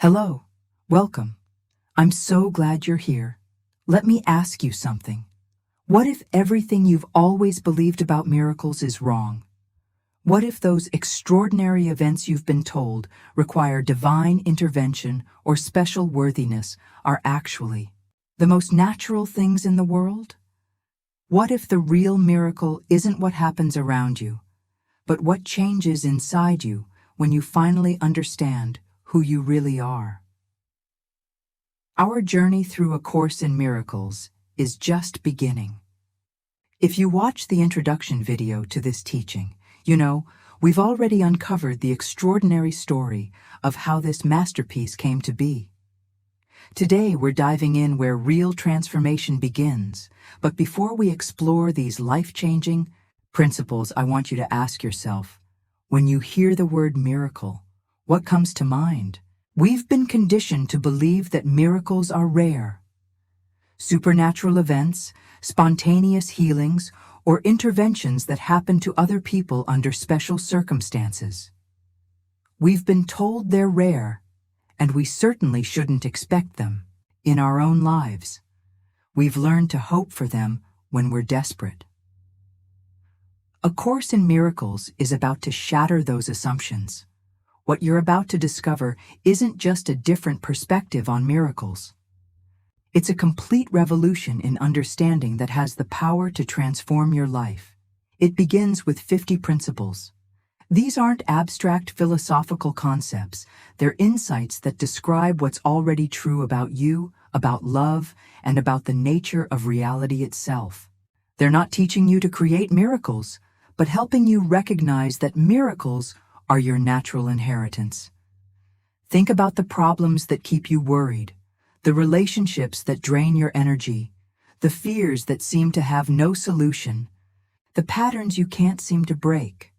Hello, welcome. I'm so glad you're here. Let me ask you something. What if everything you've always believed about miracles is wrong? What if those extraordinary events you've been told require divine intervention or special worthiness are actually the most natural things in the world? What if the real miracle isn't what happens around you, but what changes inside you when you finally understand who you really are? Our journey through A Course in Miracles is just beginning. If you watch the introduction video to this teaching, we've already uncovered the extraordinary story of how this masterpiece came to be. Today we're diving in where real transformation begins, but before we explore these life-changing principles, I want you to ask yourself, when you hear the word miracle, what comes to mind? We've been conditioned to believe that miracles are rare. Supernatural events, spontaneous healings, or interventions that happen to other people under special circumstances. We've been told they're rare, and we certainly shouldn't expect them in our own lives. We've learned to hope for them when we're desperate. A Course in Miracles is about to shatter those assumptions. What you're about to discover isn't just a different perspective on miracles. It's a complete revolution in understanding that has the power to transform your life. It begins with 50 principles. These aren't abstract philosophical concepts. They're insights that describe what's already true about you, about love, and about the nature of reality itself. They're not teaching you to create miracles, but helping you recognize that miracles are your natural inheritance. Think about the problems that keep you worried, the relationships that drain your energy, the fears that seem to have no solution, the patterns you can't seem to break.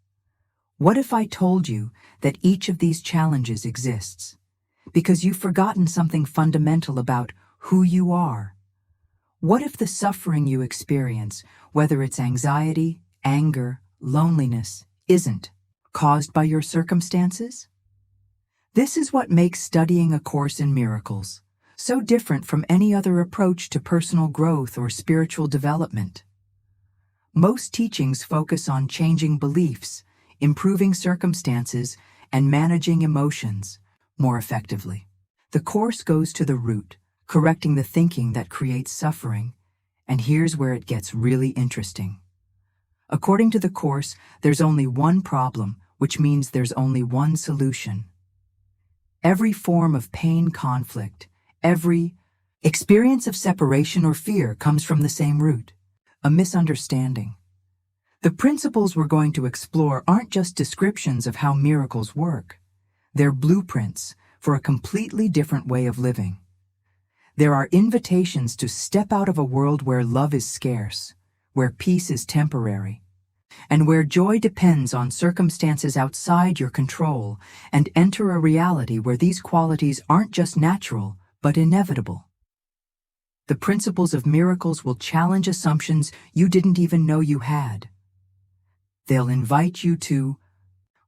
What if I told you that each of these challenges exists because you've forgotten something fundamental about who you are? What if the suffering you experience, whether it's anxiety, anger, loneliness, isn't caused by your circumstances? This is what makes studying A Course in Miracles so different from any other approach to personal growth or spiritual development. Most teachings focus on changing beliefs, improving circumstances, and managing emotions more effectively. The Course goes to the root, correcting the thinking that creates suffering, and here's where it gets really interesting. According to the Course, there's only one problem, which means there's only one solution. Every form of pain, conflict, every experience of separation or fear comes from the same root, a misunderstanding. The principles we're going to explore aren't just descriptions of how miracles work. They're blueprints for a completely different way of living. There are invitations to step out of a world where love is scarce, where peace is temporary, and where joy depends on circumstances outside your control, and enter a reality where these qualities aren't just natural, but inevitable. The principles of miracles will challenge assumptions you didn't even know you had. They'll invite you to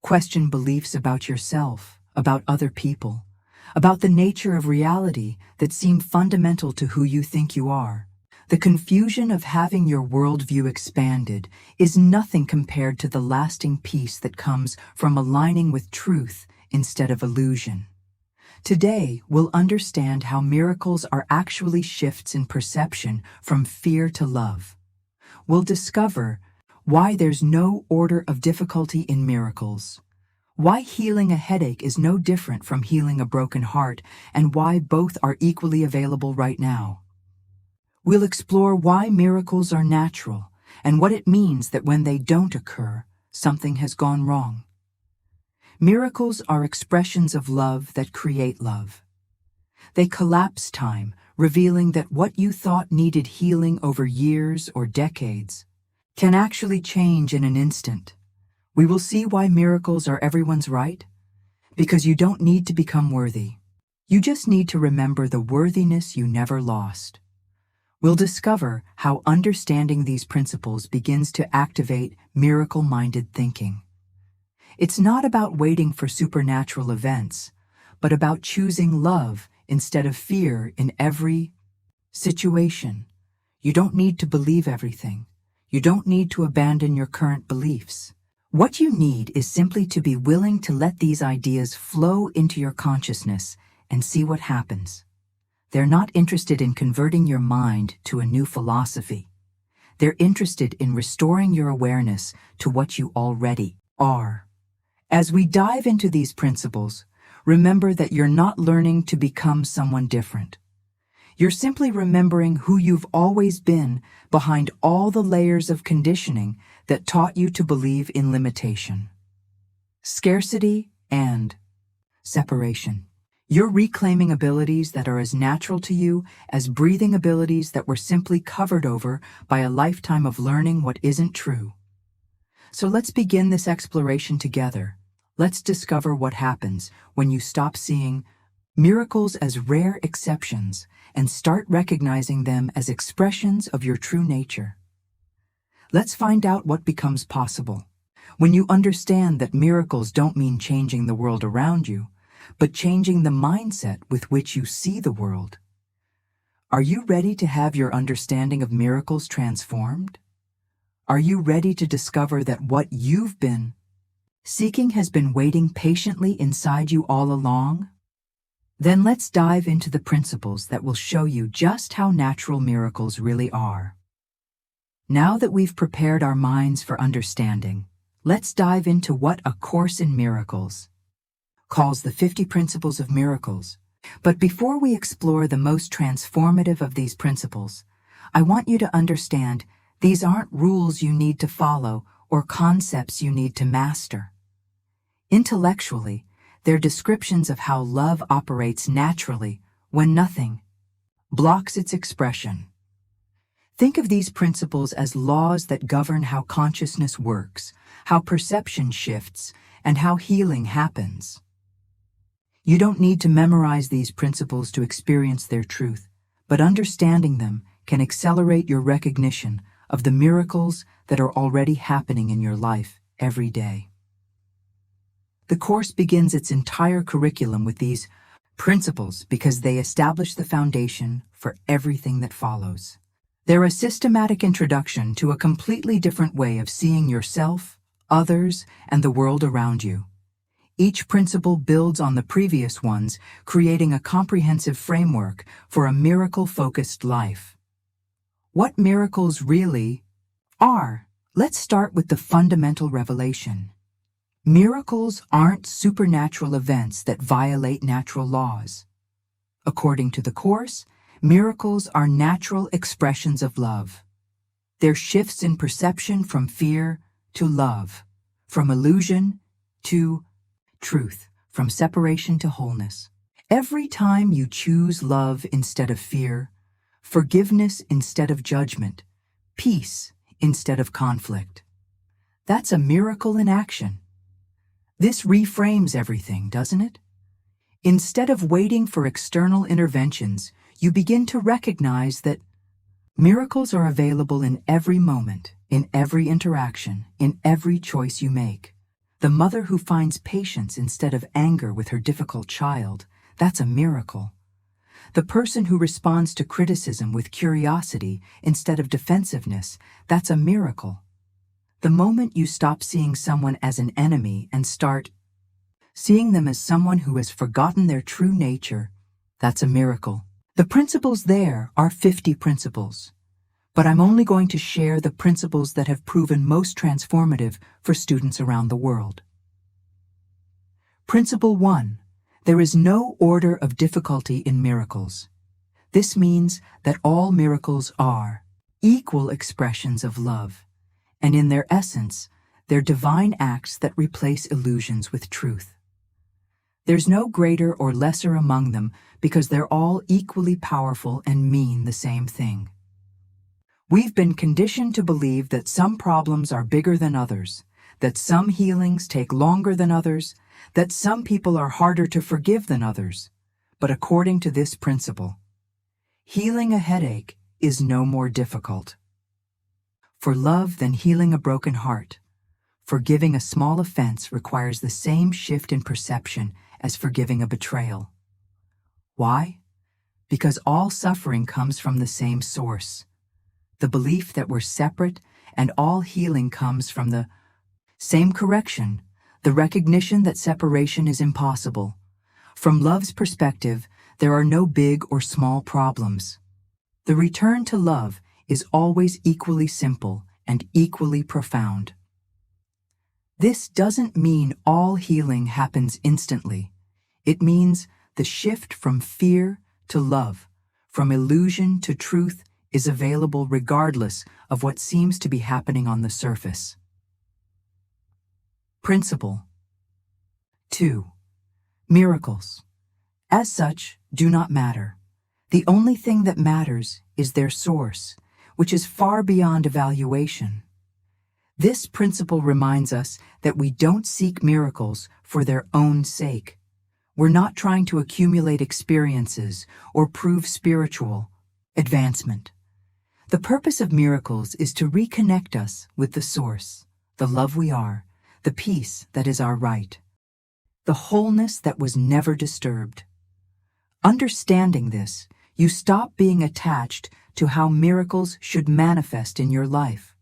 question beliefs about yourself, about other people, about the nature of reality that seem fundamental to who you think you are. The confusion of having your worldview expanded is nothing compared to the lasting peace that comes from aligning with truth instead of illusion. Today, we'll understand how miracles are actually shifts in perception from fear to love. We'll discover why there's no order of difficulty in miracles, why healing a headache is no different from healing a broken heart, and why both are equally available right now. We'll explore why miracles are natural and what it means that when they don't occur, something has gone wrong. Miracles are expressions of love that create love. They collapse time, revealing that what you thought needed healing over years or decades can actually change in an instant. We will see why miracles are everyone's right, because you don't need to become worthy. You just need to remember the worthiness you never lost. We'll discover how understanding these principles begins to activate miracle-minded thinking. It's not about waiting for supernatural events, but about choosing love instead of fear in every situation. You don't need to believe everything. You don't need to abandon your current beliefs. What you need is simply to be willing to let these ideas flow into your consciousness and see what happens. They're not interested in converting your mind to a new philosophy. They're interested in restoring your awareness to what you already are. As we dive into these principles, remember that you're not learning to become someone different. You're simply remembering who you've always been behind all the layers of conditioning that taught you to believe in limitation, scarcity, and separation. You're reclaiming abilities that are as natural to you as breathing abilities that were simply covered over by a lifetime of learning what isn't true. So let's begin this exploration together. Let's discover what happens when you stop seeing miracles as rare exceptions and start recognizing them as expressions of your true nature. Let's find out what becomes possible when you understand that miracles don't mean changing the world around you, but changing the mindset with which you see the world. Are you ready to have your understanding of miracles transformed? Are you ready to discover that what you've been seeking has been waiting patiently inside you all along? Then let's dive into the principles that will show you just how natural miracles really are. Now that we've prepared our minds for understanding, let's dive into what A Course in Miracles calls the 50 Principles of Miracles. But before we explore the most transformative of these principles, I want you to understand these aren't rules you need to follow or concepts you need to master. Intellectually, they're descriptions of how love operates naturally when nothing blocks its expression. Think of these principles as laws that govern how consciousness works, how perception shifts, and how healing happens. You don't need to memorize these principles to experience their truth, but understanding them can accelerate your recognition of the miracles that are already happening in your life every day. The course begins its entire curriculum with these principles because they establish the foundation for everything that follows. They're a systematic introduction to a completely different way of seeing yourself, others, and the world around you. Each principle builds on the previous ones, creating a comprehensive framework for a miracle-focused life. What miracles really are? Let's start with the fundamental revelation. Miracles aren't supernatural events that violate natural laws. According to the Course, miracles are natural expressions of love. They're shifts in perception from fear to love, from illusion to truth, from separation to wholeness. Every time you choose love instead of fear, forgiveness instead of judgment, peace instead of conflict, that's a miracle in action. This reframes everything, doesn't it? Instead of waiting for external interventions, you begin to recognize that miracles are available in every moment, in every interaction, in every choice you make. The mother who finds patience instead of anger with her difficult child, that's a miracle. The person who responds to criticism with curiosity instead of defensiveness, that's a miracle. The moment you stop seeing someone as an enemy and start seeing them as someone who has forgotten their true nature, that's a miracle. The principles there are 50 principles, but I'm only going to share the principles that have proven most transformative for students around the world. Principle 1. There is no order of difficulty in miracles. This means that all miracles are equal expressions of love, and in their essence, they're divine acts that replace illusions with truth. There's no greater or lesser among them because they're all equally powerful and mean the same thing. We've been conditioned to believe that some problems are bigger than others, that some healings take longer than others, that some people are harder to forgive than others. But according to this principle, healing a headache is no more difficult for love than healing a broken heart. Forgiving a small offense requires the same shift in perception as forgiving a betrayal. Why? Because all suffering comes from the same source. The belief that we're separate, and all healing comes from the same correction, the recognition that separation is impossible. From love's perspective, there are no big or small problems. The return to love is always equally simple and equally profound. This doesn't mean all healing happens instantly. It means the shift from fear to love, from illusion to truth, is available regardless of what seems to be happening on the surface. Principle 2. Miracles, as such, do not matter. The only thing that matters is their source, which is far beyond evaluation. This principle reminds us that we don't seek miracles for their own sake. We're not trying to accumulate experiences or prove spiritual advancement. The purpose of miracles is to reconnect us with the source, the love we are, the peace that is our right, the wholeness that was never disturbed. Understanding this, you stop being attached to how miracles should manifest in your life.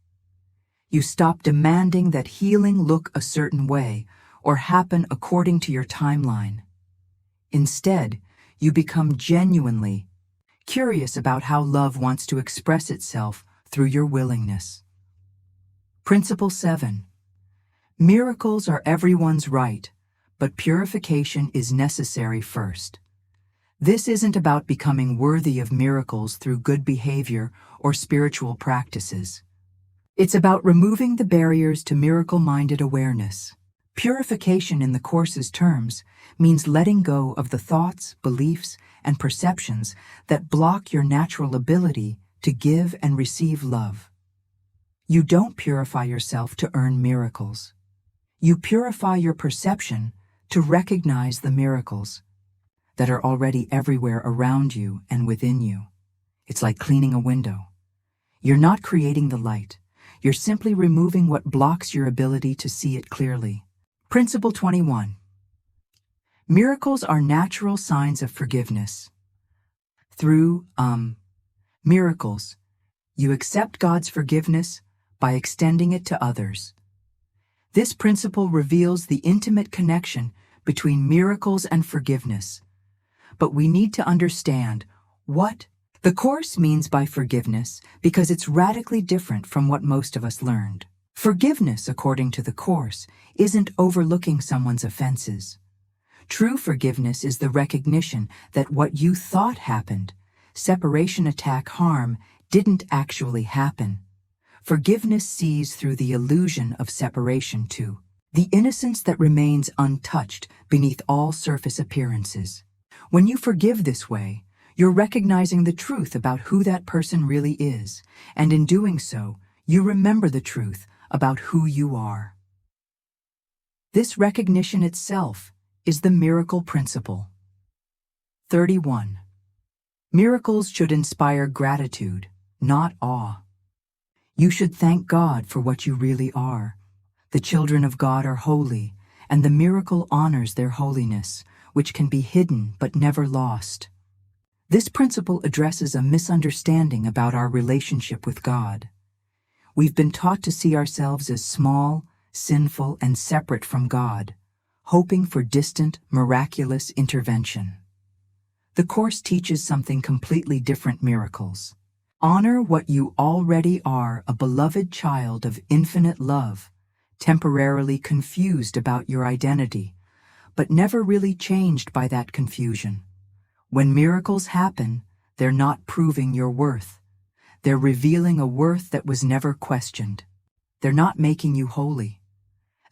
You stop demanding that healing look a certain way or happen according to your timeline. Instead, you become genuinely curious about how love wants to express itself through your willingness. Principle 7. Miracles are everyone's right, but purification is necessary first. This isn't about becoming worthy of miracles through good behavior or spiritual practices. It's about removing the barriers to miracle-minded awareness. Purification in the Course's terms means letting go of the thoughts, beliefs, and perceptions that block your natural ability to give and receive love. You don't purify yourself to earn miracles. You purify your perception to recognize the miracles that are already everywhere around you and within you. It's like cleaning a window. You're not creating the light. You're simply removing what blocks your ability to see it clearly. Principle 21. Miracles are natural signs of forgiveness. Through, miracles, you accept God's forgiveness by extending it to others. This principle reveals the intimate connection between miracles and forgiveness. But we need to understand what the Course means by forgiveness because it's radically different from what most of us learned. Forgiveness, according to the Course, isn't overlooking someone's offenses. True forgiveness is the recognition that what you thought happened, separation, attack, harm, didn't actually happen. Forgiveness sees through the illusion of separation too, the innocence that remains untouched beneath all surface appearances. When you forgive this way, you're recognizing the truth about who that person really is, and in doing so, you remember the truth about who you are. This recognition itself is the miracle principle. 31. Miracles should inspire gratitude, not awe. You should thank God for what you really are. The children of God are holy, and the miracle honors their holiness, which can be hidden but never lost. This principle addresses a misunderstanding about our relationship with God. We've been taught to see ourselves as small, sinful, and separate from God, hoping for distant, miraculous intervention. The Course teaches something completely different: miracles. Honor what you already are, a beloved child of infinite love, temporarily confused about your identity, but never really changed by that confusion. When miracles happen, they're not proving your worth. They're revealing a worth that was never questioned. They're not making you holy.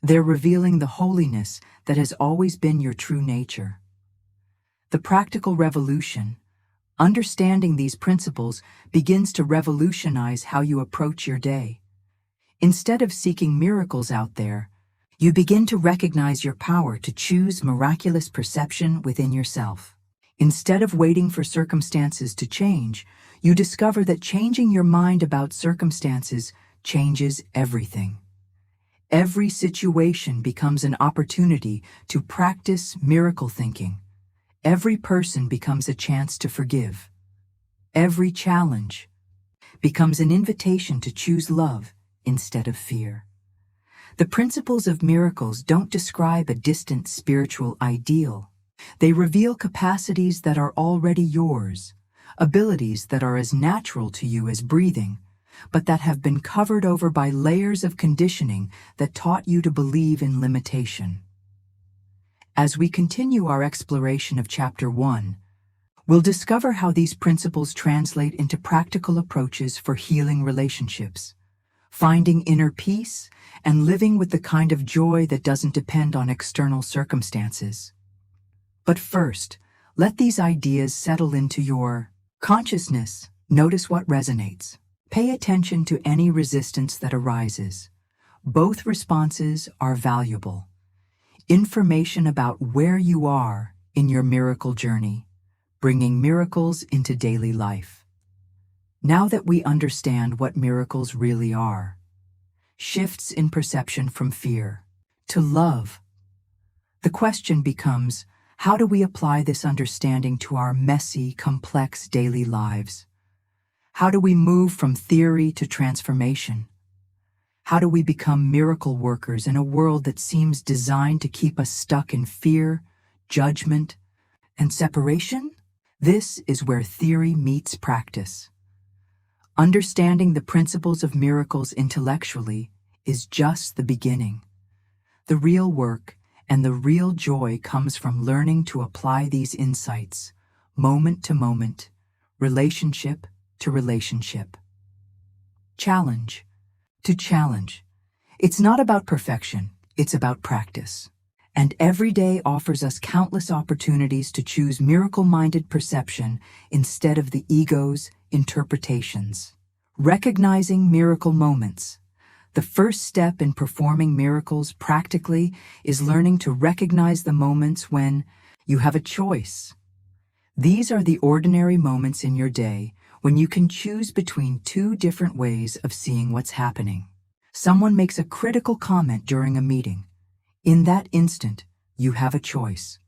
They're revealing the holiness that has always been your true nature. The practical revolution, understanding these principles, begins to revolutionize how you approach your day. Instead of seeking miracles out there, you begin to recognize your power to choose miraculous perception within yourself. Instead of waiting for circumstances to change, you discover that changing your mind about circumstances changes everything. Every situation becomes an opportunity to practice miracle thinking. Every person becomes a chance to forgive. Every challenge becomes an invitation to choose love instead of fear. The principles of miracles don't describe a distant spiritual ideal. They reveal capacities that are already yours, abilities that are as natural to you as breathing, but that have been covered over by layers of conditioning that taught you to believe in limitation. As we continue our exploration of Chapter 1, we'll discover how these principles translate into practical approaches for healing relationships, finding inner peace, and living with the kind of joy that doesn't depend on external circumstances. But first, let these ideas settle into your consciousness. Notice what resonates. Pay attention to any resistance that arises. Both responses are valuable. Information about where you are in your miracle journey, bringing miracles into daily life. Now that we understand what miracles really are, shifts in perception from fear to love, the question becomes, how do we apply this understanding to our messy, complex daily lives? How do we move from theory to transformation? How do we become miracle workers in a world that seems designed to keep us stuck in fear, judgment, and separation? This is where theory meets practice. Understanding the principles of miracles intellectually is just the beginning. The real work and the real joy comes from learning to apply these insights, moment to moment, relationship to relationship. Challenge to challenge. It's not about perfection, it's about practice. And every day offers us countless opportunities to choose miracle-minded perception instead of the ego's interpretations. Recognizing miracle moments. The first step in performing miracles practically is learning to recognize the moments when you have a choice. These are the ordinary moments in your day when you can choose between two different ways of seeing what's happening. Someone makes a critical comment during a meeting. In that instant, you have a choice.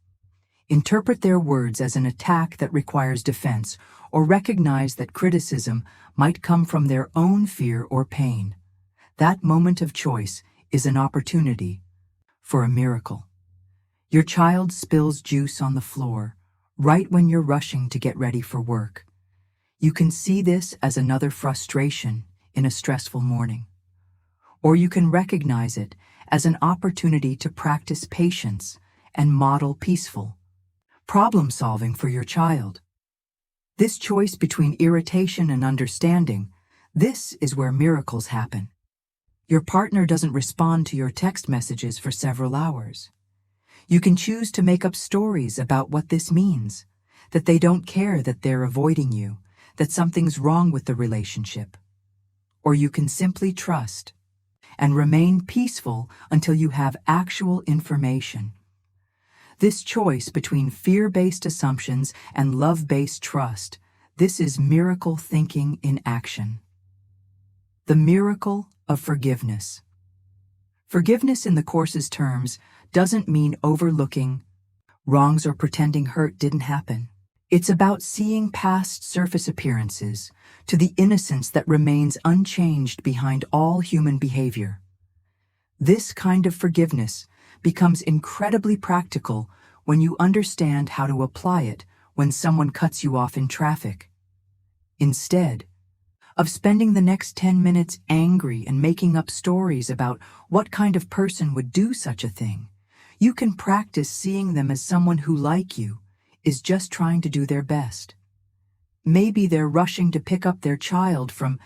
Interpret their words as an attack that requires defense, or recognize that criticism might come from their own fear or pain. That moment of choice is an opportunity for a miracle. Your child spills juice on the floor, right when you're rushing to get ready for work. You can see this as another frustration in a stressful morning. Or you can recognize it as an opportunity to practice patience and model peaceful problem solving for your child. This choice between irritation and understanding, this is where miracles happen. Your partner doesn't respond to your text messages for several hours. You can choose to make up stories about what this means, that they don't care, that they're avoiding you, that something's wrong with the relationship. Or you can simply trust and remain peaceful until you have actual information. This choice between fear-based assumptions and love-based trust, this is miracle thinking in action. The miracle of forgiveness. Forgiveness in the Course's terms doesn't mean overlooking wrongs or pretending hurt didn't happen. It's about seeing past surface appearances to the innocence that remains unchanged behind all human behavior. This kind of forgiveness becomes incredibly practical when you understand how to apply it when someone cuts you off in traffic. Instead of spending the next 10 minutes angry and making up stories about what kind of person would do such a thing, you can practice seeing them as someone who, like you, is just trying to do their best. Maybe they're rushing to pick up their child from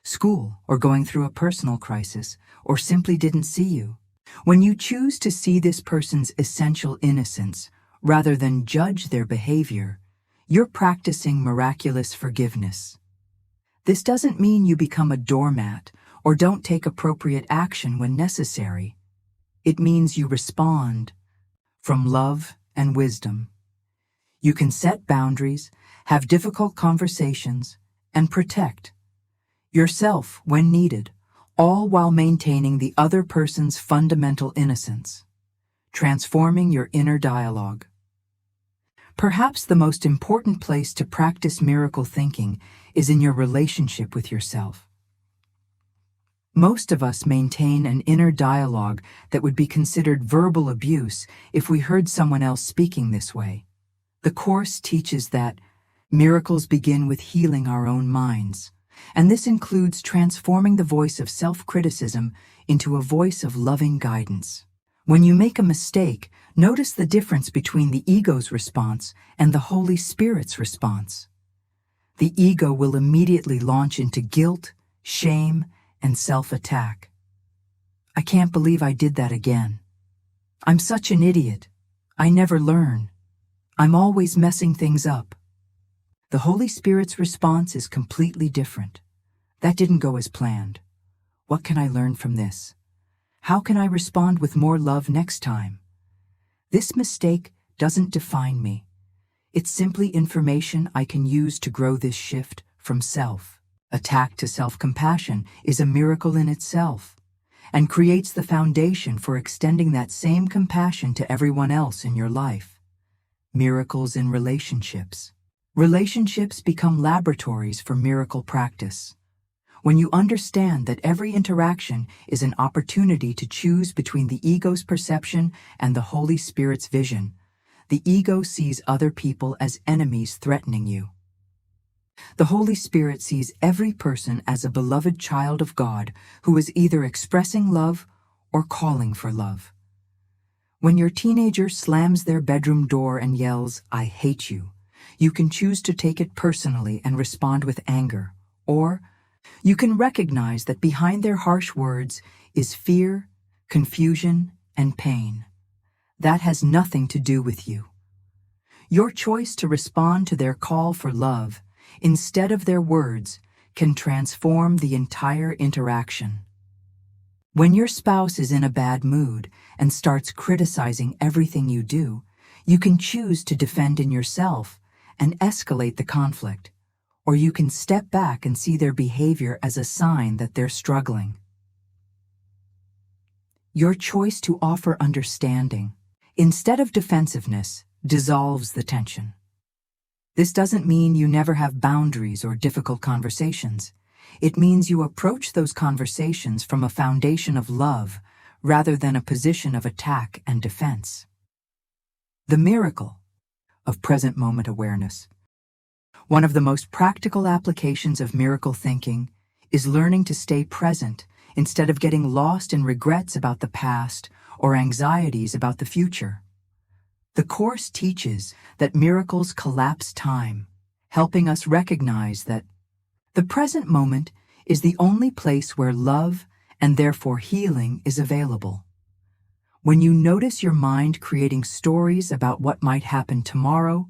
school, or going through a personal crisis, or simply didn't see you. When you choose to see this person's essential innocence, rather than judge their behavior, you're practicing miraculous forgiveness. This doesn't mean you become a doormat or don't take appropriate action when necessary. It means you respond from love and wisdom. You can set boundaries, have difficult conversations, and protect yourself when needed, all while maintaining the other person's fundamental innocence, transforming your inner dialogue. Perhaps the most important place to practice miracle thinking is in your relationship with yourself. Most of us maintain an inner dialogue that would be considered verbal abuse if we heard someone else speaking this way. The Course teaches that miracles begin with healing our own minds, and this includes transforming the voice of self-criticism into a voice of loving guidance. When you make a mistake, notice the difference between the ego's response and the Holy Spirit's response. The ego will immediately launch into guilt, shame, and self-attack. I can't believe I did that again. I'm such an idiot. I never learn. I'm always messing things up. The Holy Spirit's response is completely different. That didn't go as planned. What can I learn from this? How can I respond with more love next time? This mistake doesn't define me. It's simply information I can use to grow this shift from self-attack to self-compassion is a miracle in itself, and creates the foundation for extending that same compassion to everyone else in your life. Miracles in relationships. Relationships become laboratories for miracle practice. When you understand that every interaction is an opportunity to choose between the ego's perception and the Holy Spirit's vision, the ego sees other people as enemies threatening you. The Holy Spirit sees every person as a beloved child of God who is either expressing love or calling for love. When your teenager slams their bedroom door and yells, "I hate you," you can choose to take it personally and respond with anger, or you can recognize that behind their harsh words is fear, confusion, and pain. That has nothing to do with you. Your choice to respond to their call for love instead of their words can transform the entire interaction. When your spouse is in a bad mood and starts criticizing everything you do, you can choose to defend in yourself and escalate the conflict, or you can step back and see their behavior as a sign that they're struggling. Your choice to offer understanding instead of defensiveness dissolves the tension. This doesn't mean you never have boundaries or difficult conversations. It means you approach those conversations from a foundation of love rather than a position of attack and defense. The miracle of present moment awareness. One of the most practical applications of miracle thinking is learning to stay present instead of getting lost in regrets about the past or anxieties about the future. The Course teaches that miracles collapse time, helping us recognize that the present moment is the only place where love and therefore healing is available. When you notice your mind creating stories about what might happen tomorrow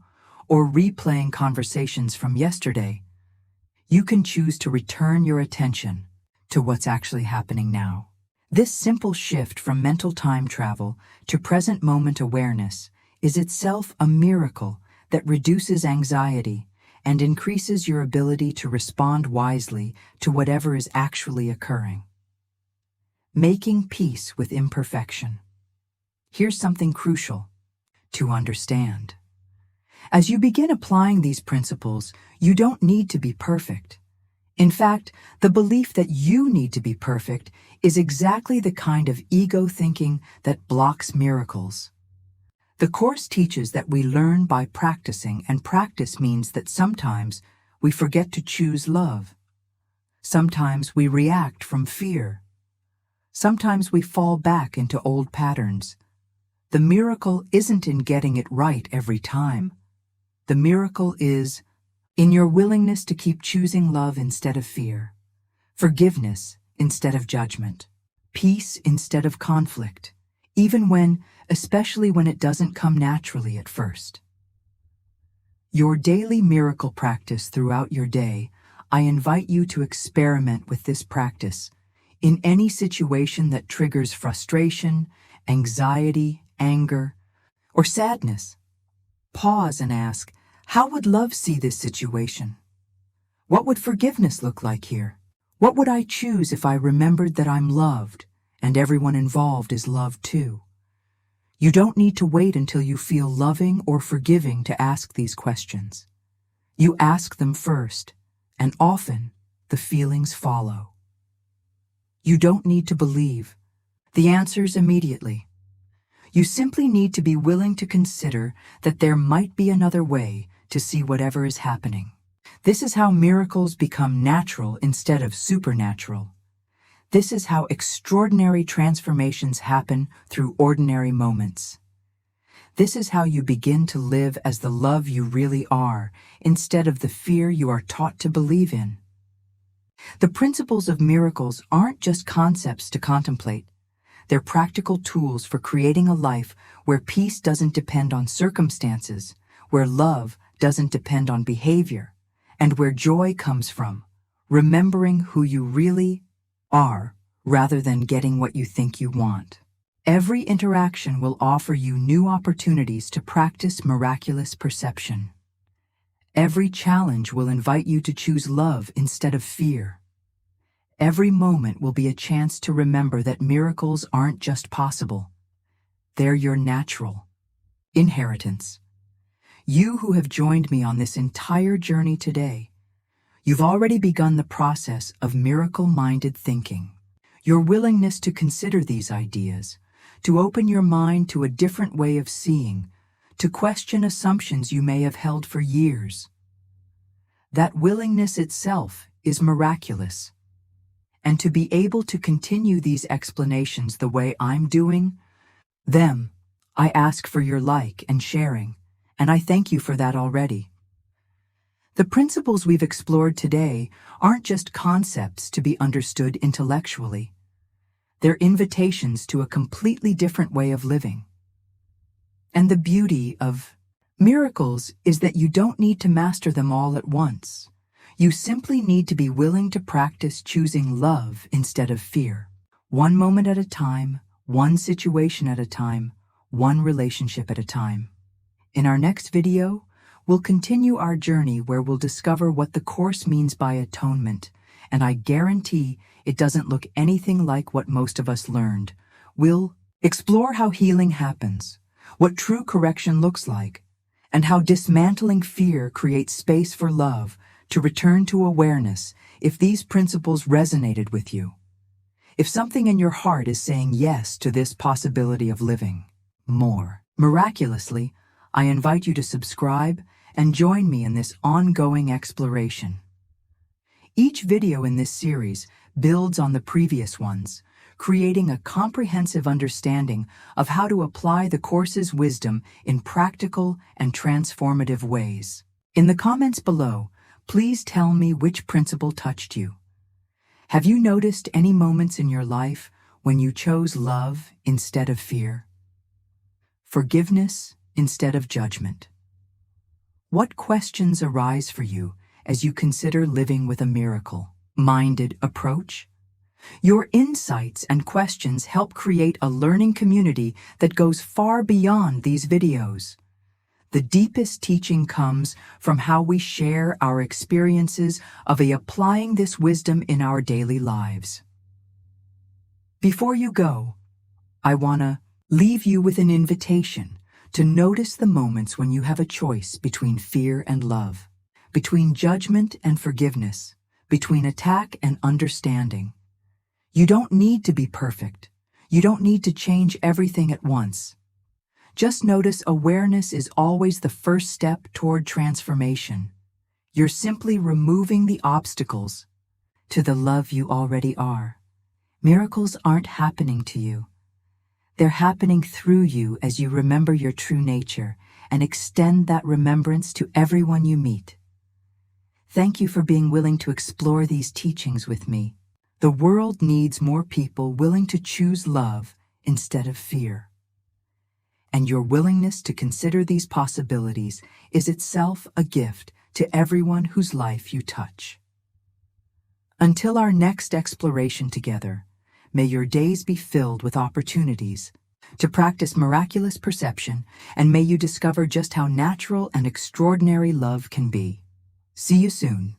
or replaying conversations from yesterday, you can choose to return your attention to what's actually happening now. This simple shift from mental time travel to present moment awareness is itself a miracle that reduces anxiety and increases your ability to respond wisely to whatever is actually occurring. Making peace with imperfection. Here's something crucial to understand. As you begin applying these principles, you don't need to be perfect. In fact, the belief that you need to be perfect is exactly the kind of ego thinking that blocks miracles. The Course teaches that we learn by practicing, and practice means that sometimes we forget to choose love. Sometimes we react from fear. Sometimes we fall back into old patterns. The miracle isn't in getting it right every time. The miracle is in your willingness to keep choosing love instead of fear, forgiveness instead of judgment, peace instead of conflict, especially when it doesn't come naturally at first. Your daily miracle practice throughout your day, I invite you to experiment with this practice in any situation that triggers frustration, anxiety, anger, or sadness. Pause and ask, how would love see this situation? What would forgiveness look like here? What would I choose if I remembered that I'm loved and everyone involved is loved too? You don't need to wait until you feel loving or forgiving to ask these questions. You ask them first, and often the feelings follow. You don't need to believe the answers immediately. You simply need to be willing to consider that there might be another way to see whatever is happening. This is how miracles become natural instead of supernatural. This is how extraordinary transformations happen through ordinary moments. This is how you begin to live as the love you really are, instead of the fear you are taught to believe in. The principles of miracles aren't just concepts to contemplate. They're practical tools for creating a life where peace doesn't depend on circumstances, where love doesn't depend on behavior, and where joy comes from remembering who you really are rather than getting what you think you want. Every interaction will offer you new opportunities to practice miraculous perception. Every challenge will invite you to choose love instead of fear. Every moment will be a chance to remember that miracles aren't just possible. They're your natural inheritance. You who have joined me on this entire journey today, you've already begun the process of miracle-minded thinking. Your willingness to consider these ideas, to open your mind to a different way of seeing, to question assumptions you may have held for years. That willingness itself is miraculous. And to be able to continue these explanations the way I'm doing them, I ask for your like and sharing, and I thank you for that already. The principles we've explored today aren't just concepts to be understood intellectually. They're invitations to a completely different way of living. And the beauty of miracles is that you don't need to master them all at once. You simply need to be willing to practice choosing love instead of fear. One moment at a time, one situation at a time, one relationship at a time. In our next video, we'll continue our journey where we'll discover what the Course means by atonement, and I guarantee it doesn't look anything like what most of us learned. We'll explore how healing happens, what true correction looks like, and how dismantling fear creates space for love to return to awareness if these principles resonated with you. If something in your heart is saying yes to this possibility of living more miraculously, I invite you to subscribe and join me in this ongoing exploration. Each video in this series builds on the previous ones, creating a comprehensive understanding of how to apply the Course's wisdom in practical and transformative ways. In the comments below, please tell me which principle touched you. Have you noticed any moments in your life when you chose love instead of fear? Forgiveness instead of judgment? What questions arise for you as you consider living with a miracle-minded approach? Your insights and questions help create a learning community that goes far beyond these videos. The deepest teaching comes from how we share our experiences of applying this wisdom in our daily lives. Before you go, I want to leave you with an invitation to notice the moments when you have a choice between fear and love, between judgment and forgiveness, between attack and understanding. You don't need to be perfect. You don't need to change everything at once. Just notice awareness is always the first step toward transformation. You're simply removing the obstacles to the love you already are. Miracles aren't happening to you. They're happening through you as you remember your true nature and extend that remembrance to everyone you meet. Thank you for being willing to explore these teachings with me. The world needs more people willing to choose love instead of fear. And your willingness to consider these possibilities is itself a gift to everyone whose life you touch. Until our next exploration together, may your days be filled with opportunities to practice miraculous perception, and may you discover just how natural and extraordinary love can be. See you soon.